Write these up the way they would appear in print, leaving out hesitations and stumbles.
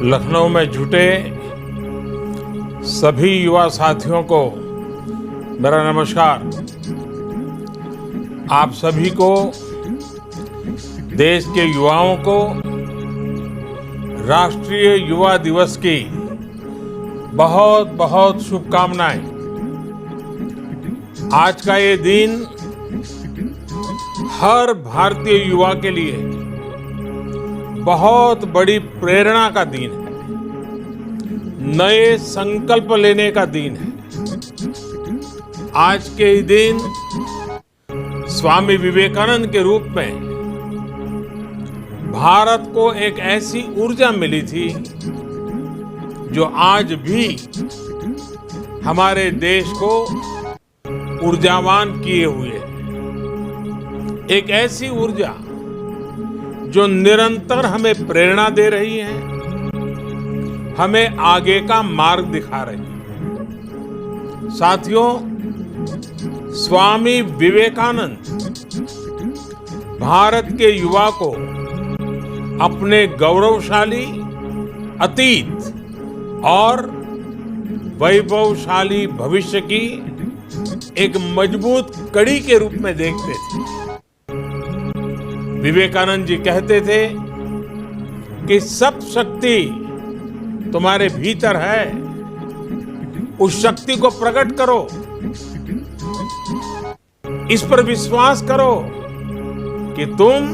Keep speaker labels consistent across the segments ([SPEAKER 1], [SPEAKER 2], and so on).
[SPEAKER 1] लखनऊ में जुटे सभी युवा साथियों को मेरा नमस्कार। आप सभी को, देश के युवाओं को राष्ट्रीय युवा दिवस की बहुत बहुत शुभकामनाएं। आज का ये दिन हर भारतीय युवा के लिए बहुत बड़ी प्रेरणा का दिन है, नए संकल्प लेने का दिन है। आज के ही दिन स्वामी विवेकानंद के रूप में भारत को एक ऐसी ऊर्जा मिली थी जो आज भी हमारे देश को ऊर्जावान किए हुए है। एक ऐसी ऊर्जा जो निरंतर हमें प्रेरणा दे रही है, हमें आगे का मार्ग दिखा रही है। साथियों, स्वामी विवेकानंद भारत के युवा को अपने गौरवशाली अतीत और वैभवशाली भविष्य की एक मजबूत कड़ी के रूप में देखते थे। विवेकानंद जी कहते थे कि सब शक्ति तुम्हारे भीतर है, उस शक्ति को प्रकट करो, इस पर विश्वास करो कि तुम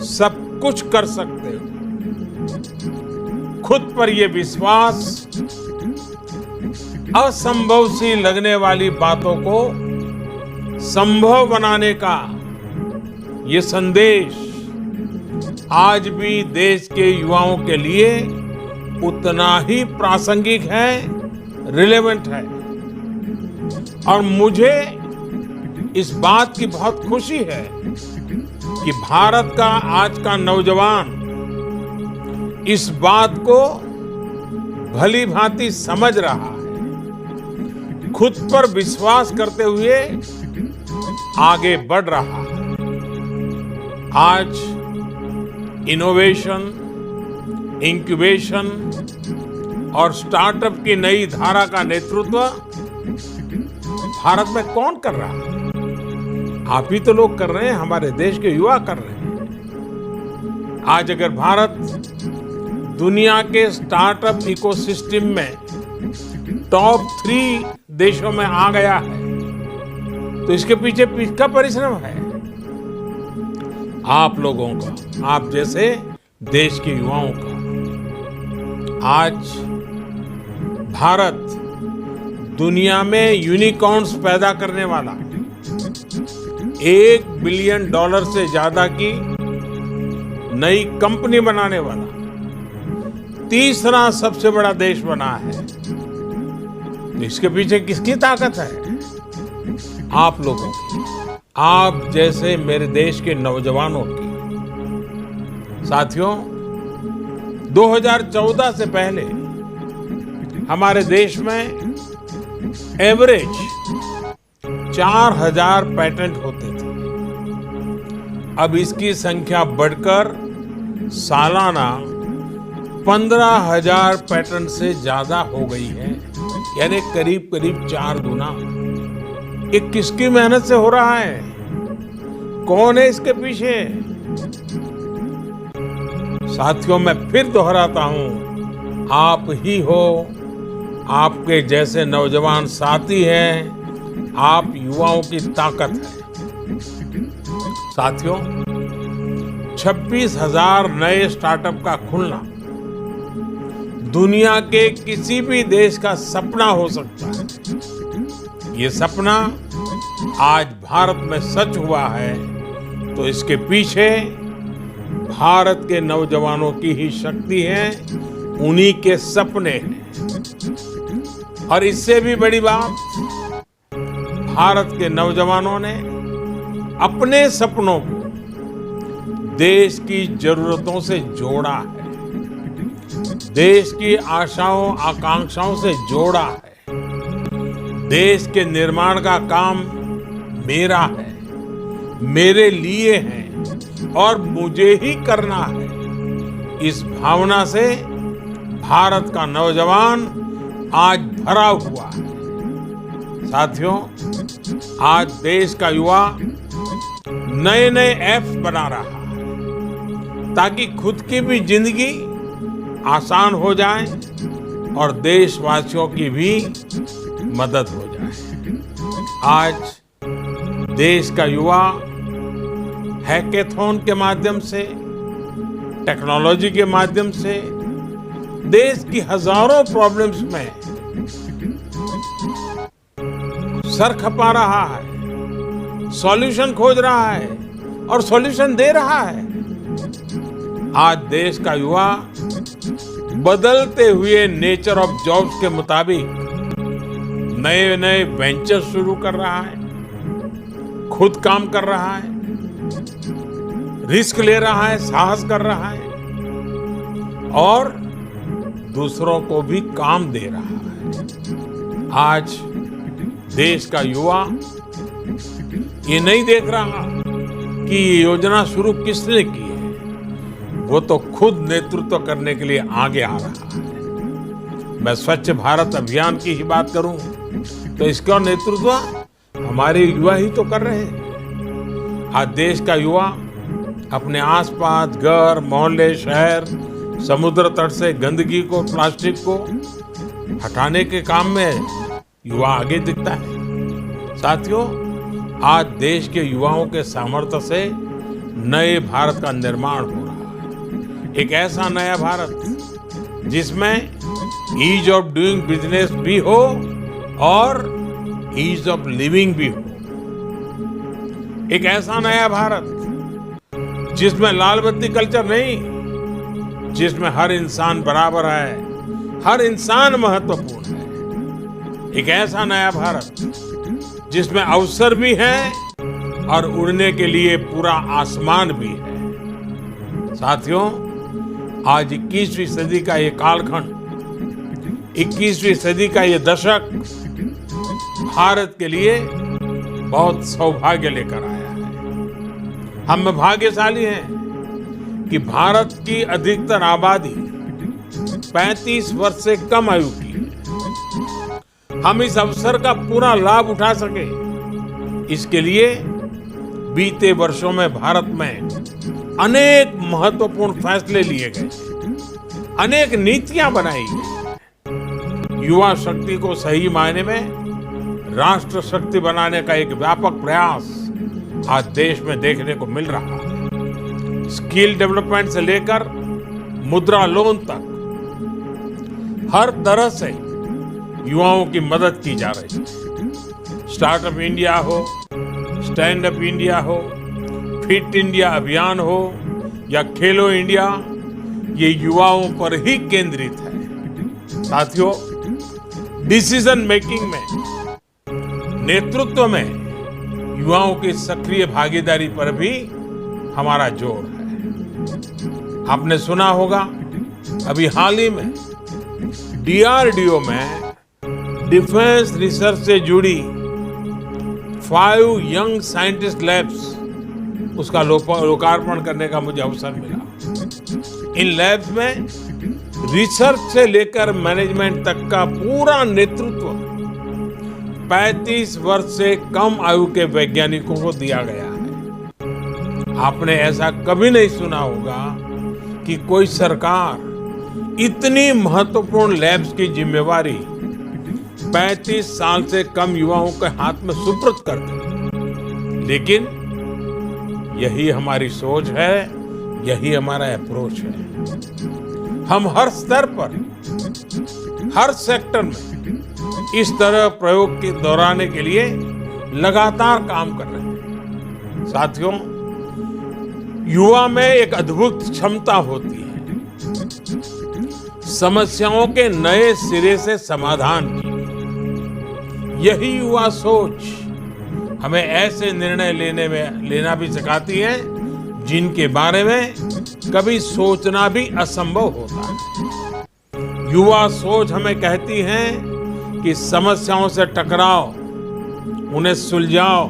[SPEAKER 1] सब कुछ कर सकते हो। खुद पर यह विश्वास असंभव सी लगने वाली बातों को संभव बनाने का ये संदेश आज भी देश के युवाओं के लिए उतना ही प्रासंगिक है, रिलेवेंट है। और मुझे इस बात की बहुत खुशी है कि भारत का आज का नौजवान इस बात को भली भांति समझ रहा है, खुद पर विश्वास करते हुए आगे बढ़ रहा है। आज इनोवेशन, इंक्यूबेशन और स्टार्टअप की नई धारा का नेतृत्व भारत में कौन कर रहा है? आप ही तो लोग कर रहे हैं, हमारे देश के युवा कर रहे हैं। आज अगर भारत दुनिया के स्टार्टअप इकोसिस्टम में टॉप 3 देशों में आ गया है तो इसके पीछे किसका परिश्रम है? आप लोगों का, आप जैसे देश के युवाओं का। आज भारत दुनिया में यूनिकॉर्न्स पैदा करने वाला, $1 बिलियन से ज्यादा की नई कंपनी बनाने वाला तीसरा सबसे बड़ा देश बना है। इसके पीछे किसकी ताकत है? आप लोगों की, आप जैसे मेरे देश के नौजवानों की। साथियों, 2014 से पहले हमारे देश में एवरेज 4000 पेटेंट होते थे। अब इसकी संख्या बढ़कर सालाना 15,000 पेटेंट से ज्यादा हो गई है, यानी करीब करीब 4 गुना। ये किसकी मेहनत से हो रहा है? कौन है इसके पीछे? साथियों, मैं फिर दोहराता हूं, आप ही हो, आपके जैसे नौजवान साथी हैं, आप युवाओं की ताकत है। साथियों, 26,000 नए स्टार्टअप का खुलना दुनिया के किसी भी देश का सपना हो सकता है। ये सपना आज भारत में सच हुआ है तो इसके पीछे भारत के नौजवानों की ही शक्ति है, उन्हीं के सपने हैं। और इससे भी बड़ी बात, भारत के नौजवानों ने अपने सपनों को देश की जरूरतों से जोड़ा है, देश की आशाओं आकांक्षाओं से जोड़ा है। देश के निर्माण का काम मेरा है, मेरे लिए है और मुझे ही करना है। इस भावना से भारत का नौजवान आज भरा हुआ है। साथियों, आज देश का युवा नए नए ऐप्स बना रहा है ताकि खुद की भी जिंदगी आसान हो जाए और देशवासियों की भी मदद हो जाए। आज देश का युवा हैकेथॉन के माध्यम से, टेक्नोलॉजी के माध्यम से देश की हजारों प्रॉब्लम्स में सर खपा रहा है, सॉल्यूशन खोज रहा है और सॉल्यूशन दे रहा है। आज देश का युवा बदलते हुए नेचर ऑफ जॉब्स के मुताबिक नए नए वेंचर शुरू कर रहा है, खुद काम कर रहा है, रिस्क ले रहा है, साहस कर रहा है और दूसरों को भी काम दे रहा है। आज देश का युवा ये नहीं देख रहा कि ये योजना शुरू किसने की है, वो तो खुद नेतृत्व करने के लिए आगे आ रहा है। मैं स्वच्छ भारत अभियान की ही बात करूं तो इसका नेतृत्व हमारे युवा ही तो कर रहे हैं। आज देश का युवा अपने आसपास घर, मोहल्ले, शहर, समुद्र तट से गंदगी को, प्लास्टिक को हटाने के काम में युवा आगे दिखता है। साथियों, आज देश के युवाओं के सामर्थ्य से नए भारत का निर्माण हो रहा है। एक ऐसा नया भारत जिसमें ईज ऑफ डूइंग बिजनेस भी हो और ईज ऑफ लिविंग भी हो। एक ऐसा नया भारत जिसमें लाल बत्ती कल्चर नहीं, जिसमें हर इंसान बराबर है, हर इंसान महत्वपूर्ण है। एक ऐसा नया भारत जिसमें अवसर भी है और उड़ने के लिए पूरा आसमान भी है। साथियों, आज 21वीं सदी का ये कालखंड, 21वीं सदी का ये दशक भारत के लिए बहुत सौभाग्य लेकर आया है। हम भाग्यशाली हैं कि भारत की अधिकतर आबादी 35 वर्ष से कम आयु की है। हम इस अवसर का पूरा लाभ उठा सके, इसके लिए बीते वर्षों में भारत में अनेक महत्वपूर्ण फैसले लिए गए, अनेक नीतियां बनाई गई। युवा शक्ति को सही मायने में राष्ट्र शक्ति बनाने का एक व्यापक प्रयास आज देश में देखने को मिल रहा है। स्किल डेवलपमेंट से लेकर मुद्रा लोन तक हर तरह से युवाओं की मदद की जा रही है। स्टार्टअप इंडिया हो, स्टैंड अप इंडिया हो, फिट इंडिया अभियान हो या खेलो इंडिया, ये युवाओं पर ही केंद्रित है। साथियों, डिसीजन मेकिंग में, नेतृत्व में युवाओं की सक्रिय भागीदारी पर भी हमारा जोर है। आपने सुना होगा, अभी हाल ही में डीआरडीओ में डिफेंस रिसर्च से जुड़ी 5 यंग साइंटिस्ट लैब्स, उसका लोकार्पण करने का मुझे अवसर मिला। इन लैब्स में रिसर्च से लेकर मैनेजमेंट तक का पूरा नेतृत्व 35 वर्ष से कम आयु के वैज्ञानिकों को दिया गया है। आपने ऐसा कभी नहीं सुना होगा कि कोई सरकार इतनी महत्वपूर्ण लैब्स की जिम्मेवारी 35 साल से कम युवाओं के हाथ में सुपुर्द कर दे। लेकिन यही हमारी सोच है, यही हमारा अप्रोच है। हम हर स्तर पर, हर सेक्टर में इस तरह प्रयोग के दोहराने के लिए लगातार काम कर रहे हैं। साथियों, युवा में एक अद्भुत क्षमता होती है समस्याओं के नए सिरे से समाधान की। यही युवा सोच हमें ऐसे निर्णय लेना भी सिखाती है जिनके बारे में कभी सोचना भी असंभव होता है। युवा सोच हमें कहती है कि समस्याओं से टकराओ, उन्हें सुलझाओ।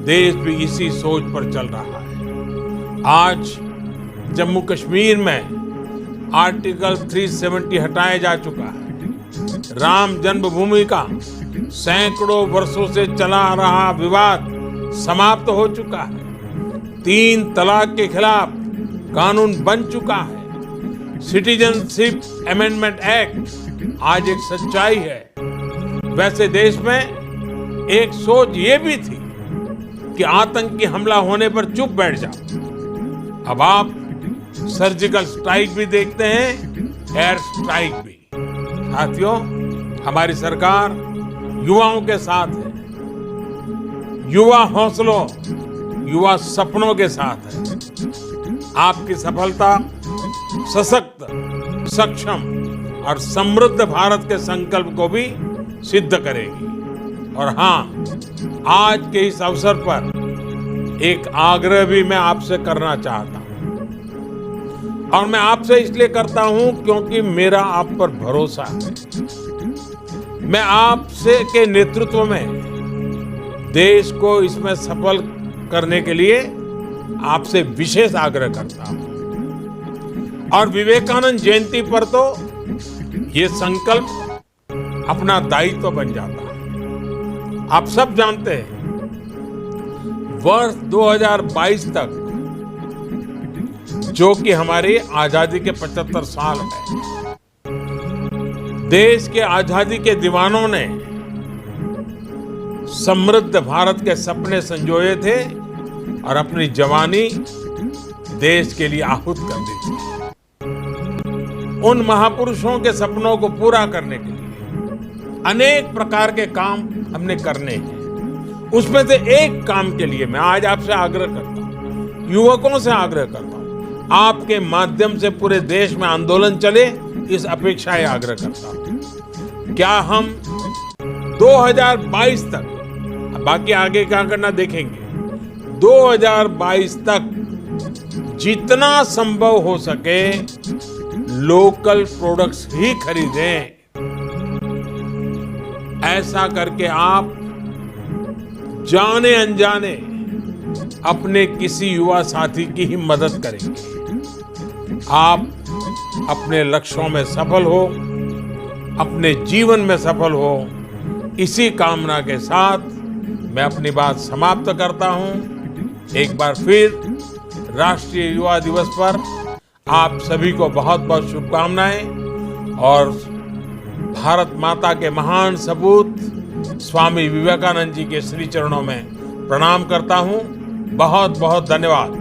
[SPEAKER 1] देश भी इसी सोच पर चल रहा है। आज जम्मू कश्मीर में आर्टिकल 370 हटाया जा चुका है। राम जन्मभूमि का सैकड़ों वर्षों से चला आ रहा विवाद समाप्त हो चुका है। 3 तलाक के खिलाफ कानून बन चुका है। सिटीजनशिप अमेंडमेंट एक्ट आज एक सच्चाई है। वैसे देश में एक सोच ये भी थी कि आतंकी हमला होने पर चुप बैठ जाओ। अब आप सर्जिकल स्ट्राइक भी देखते हैं, एयर स्ट्राइक भी। साथियों, हमारी सरकार युवाओं के साथ है, युवा हौसलों, युवा सपनों के साथ है। आपकी सफलता सशक्त, सक्षम और समृद्ध भारत के संकल्प को भी सिद्ध करेगी। और हाँ, आज के इस अवसर पर एक आग्रह भी मैं आपसे करना चाहता हूं, और मैं आपसे इसलिए करता हूं क्योंकि मेरा आप पर भरोसा है। मैं आपसे के नेतृत्व में देश को इसमें सफल करने के लिए आपसे विशेष आग्रह करता हूं। और विवेकानंद जयंती पर तो ये संकल्प अपना दायित्व बन जाता है। आप सब जानते हैं, वर्ष 2022 तक, जो कि हमारी आजादी के 75 साल है, देश के आजादी के दीवानों ने समृद्ध भारत के सपने संजोए थे और अपनी जवानी देश के लिए आहूत कर दी थी। उन महापुरुषों के सपनों को पूरा करने के लिए अनेक प्रकार के काम हमने करने हैं। उसमें से एक काम के लिए मैं आज आपसे आग्रह करता हूं, युवकों से आग्रह करता हूं, आपके माध्यम से पूरे देश में आंदोलन चले, इस अपेक्षा ही आग्रह करता हूं। क्या हम 2022 तक, बाकी आगे क्या करना देखेंगे, 2022 तक जितना संभव हो सके लोकल प्रोडक्ट्स ही खरीदें। ऐसा करके आप जाने अनजाने अपने किसी युवा साथी की ही मदद करेंगे। आप अपने लक्ष्यों में सफल हो, अपने जीवन में सफल हो, इसी कामना के साथ मैं अपनी बात समाप्त करता हूं। एक बार फिर राष्ट्रीय युवा दिवस पर आप सभी को बहुत बहुत शुभकामनाएं और भारत माता के महान सपूत स्वामी विवेकानंद जी के श्री चरणों में प्रणाम करता हूं। बहुत बहुत धन्यवाद।